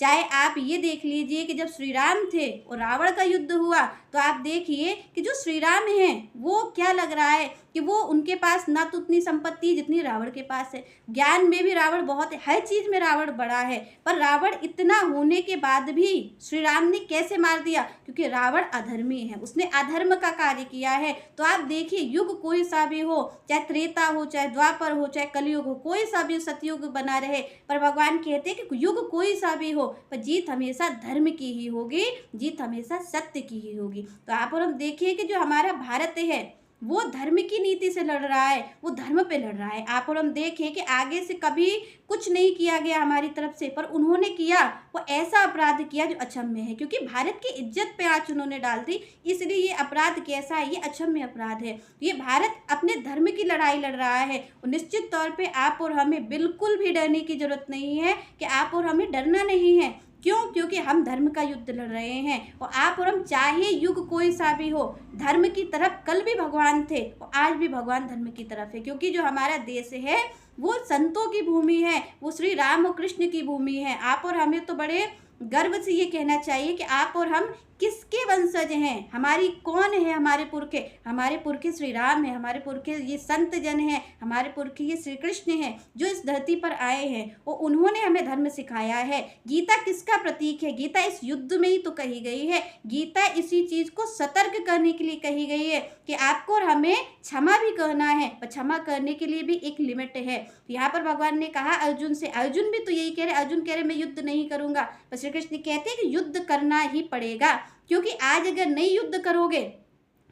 चाहे आप ये देख लीजिए कि जब श्री राम थे और रावण का युद्ध हुआ, तो आप देखिए कि जो श्री राम हैं वो क्या लग रहा है कि वो उनके पास ना तो उतनी संपत्ति जितनी रावण के पास है। ज्ञान में भी रावण बहुत है, हर चीज़ में रावण बड़ा है, पर रावण इतना होने के बाद भी श्री राम ने कैसे मार दिया? क्योंकि रावण अधर्मी है, उसने अधर्म का कार्य किया है। तो आप देखिए युग कोई सा भी हो, चाहे त्रेता हो, चाहे द्वापर हो, चाहे कलयुग हो, कोई सा भी सतयुग बना रहे, पर भगवान कहते हैं कि युग कोई सा भी हो, पर जीत हमेशा धर्म की ही होगी, जीत हमेशा सत्य की ही होगी। तो आप और हम देखिए कि जो हमारा भारत है वो धर्म की नीति से लड़ रहा है, वो धर्म पे लड़ रहा है। आप और हम देखें कि आगे से कभी कुछ नहीं किया गया हमारी तरफ से, पर उन्होंने किया, वो ऐसा अपराध किया जो अक्षम्य है, क्योंकि भारत की इज्जत पे आंच उन्होंने डाल दी, इसलिए ये अपराध कैसा है, ये अक्षम्य अपराध है। ये भारत अपने धर्म की लड़ाई लड़ रहा है, और निश्चित तौर पे आप और हमें बिल्कुल भी डरने की जरूरत नहीं है, कि आप और हमें डरना नहीं है। क्यों? क्योंकि हम धर्म का युद्ध लड़ रहे हैं, और आप और हम चाहे युग कोई सा भी हो, धर्म की तरफ कल भी भगवान थे और आज भी भगवान धर्म की तरफ है। क्योंकि जो हमारा देश है वो संतों की भूमि है, वो श्री राम और कृष्ण की भूमि है। आप और हमें तो बड़े गर्व से ये कहना चाहिए कि आप और हम किसके वंशज हैं, हमारी कौन है हमारे पुरखे? हमारे पुरखे श्री राम है, हमारे पुरखे ये संत जन हैं, हमारे पुरखे ये श्री कृष्ण हैं जो इस धरती पर आए हैं, और उन्होंने हमें धर्म सिखाया है। गीता किसका प्रतीक है? गीता इस युद्ध में ही तो कही गई है। गीता इसी चीज को सतर्क करने के लिए कही गई है कि आपको और हमें क्षमा भी करना है, पर क्षमा करने के लिए भी एक लिमिट है। यहाँ पर भगवान ने कहा अर्जुन से, अर्जुन भी तो यही कह रहे, अर्जुन कह रहे मैं युद्ध नहीं करूंगा, पर श्री कृष्ण कहते हैं कि युद्ध करना ही पड़ेगा, क्योंकि आज अगर नहीं युद्ध करोगे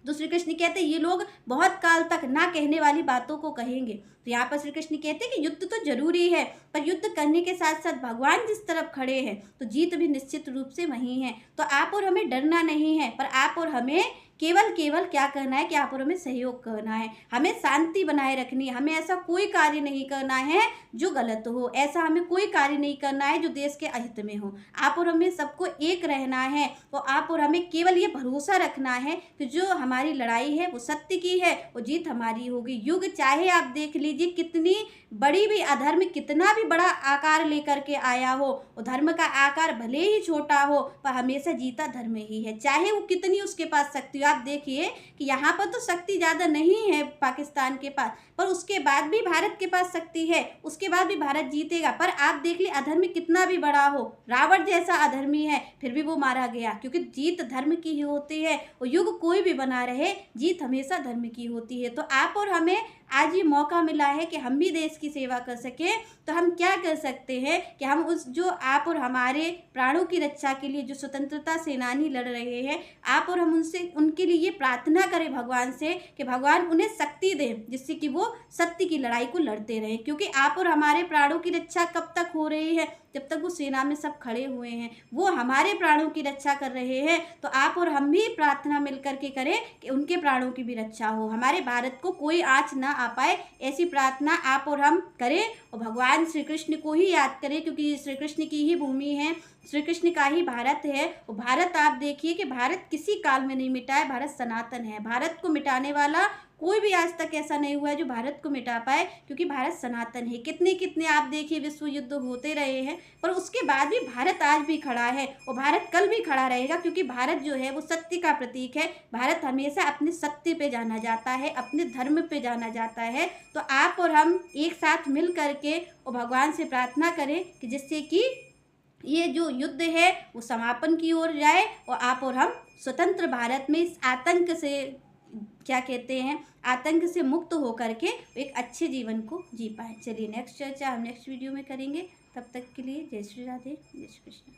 तो श्री कृष्ण कहते हैं ये लोग बहुत काल तक ना कहने वाली बातों को कहेंगे। तो यहाँ पर श्री कृष्ण कहते हैं कि युद्ध तो जरूरी है, पर युद्ध करने के साथ साथ भगवान जिस तरफ खड़े हैं तो जीत भी निश्चित रूप से वही है। तो आप और हमें डरना नहीं है, पर आप और हमें केवल क्या करना है कि आप और हमें सहयोग करना है, हमें शांति बनाए रखनी है, हमें ऐसा कोई कार्य नहीं करना है जो गलत हो, ऐसा हमें कोई कार्य नहीं करना है जो देश के अहित में हो। आप और हमें सबको एक रहना है, तो आप और हमें केवल ये भरोसा रखना है कि जो हमारी लड़ाई है वो सत्य की है और जीत हमारी होगी। युग चाहे आप देख लीजिए कितनी बड़ी भी अधर्म कितना भी बड़ा आकार लेकर के आया हो, और धर्म का आकार भले ही छोटा हो, पर हमेशा जीता धर्म ही है, चाहे वो कितनी उसके पास शक्ति हो। आप देखिए कि यहाँ पर तो शक्ति ज़्यादा नहीं है पाकिस्तान के पास, पर उसके बाद भी भारत के पास शक्ति है, उसके बाद भी भारत जीतेगा। पर आप देख ली अधर्मी कितना भी बड़ा हो, रावण जैसा अधर्मी है, फिर भी वो मारा गया, क्योंकि जीत धर्म की ही होती है, और युग कोई भी बना रहे जीत हमेशा धर्म की होती है। तो आप और हमें आज ये मौका मिला है कि हम भी देश की सेवा कर सकें, तो हम क्या कर सकते हैं कि हम उस जो आप और हमारे प्राणों की रक्षा के लिए जो स्वतंत्रता सेनानी लड़ रहे हैं, आप और हम उनसे उनके लिए ये प्रार्थना करें भगवान से कि भगवान उन्हें शक्ति दें, जिससे कि वो सत्य की लड़ाई को लड़ते रहें। क्योंकि आप और हमारे प्राणों की रक्षा कब तक हो रही है? जब तक वो सेना में सब खड़े हुए हैं, वो हमारे प्राणों की रक्षा कर रहे हैं। तो आप और हम भी प्रार्थना मिल करके करें कि उनके प्राणों की भी रक्षा हो, हमारे भारत को कोई आँच ना आ पाए, ऐसी प्रार्थना आप और हम करें, और भगवान श्री कृष्ण को ही याद करें, क्योंकि श्री कृष्ण की ही भूमि है, श्री कृष्ण का ही भारत है। और भारत आप देखिए कि भारत किसी काल में नहीं मिटा है, भारत सनातन है, भारत को मिटाने वाला कोई भी आज तक ऐसा नहीं हुआ है जो भारत को मिटा पाए, क्योंकि भारत सनातन है। कितने कितने आप देखिए विश्व युद्ध होते रहे हैं, पर उसके बाद भी भारत आज भी खड़ा है, और भारत कल भी खड़ा रहेगा, क्योंकि भारत जो है वो सत्य का प्रतीक है। भारत हमेशा अपने सत्य पे जाना जाता है, अपने धर्म पे जाना जाता है। तो आप और हम एक साथ मिल करके और भगवान से प्रार्थना करें कि जिससे कि ये जो युद्ध है वो समापन की ओर जाए, और आप और हम स्वतंत्र भारत में इस आतंक से क्या कहते हैं आतंक से मुक्त होकर के एक अच्छे जीवन को जी पाए। चलिए नेक्स्ट चर्चा हम नेक्स्ट वीडियो में करेंगे, तब तक के लिए जय श्री राधे, जय श्री कृष्ण।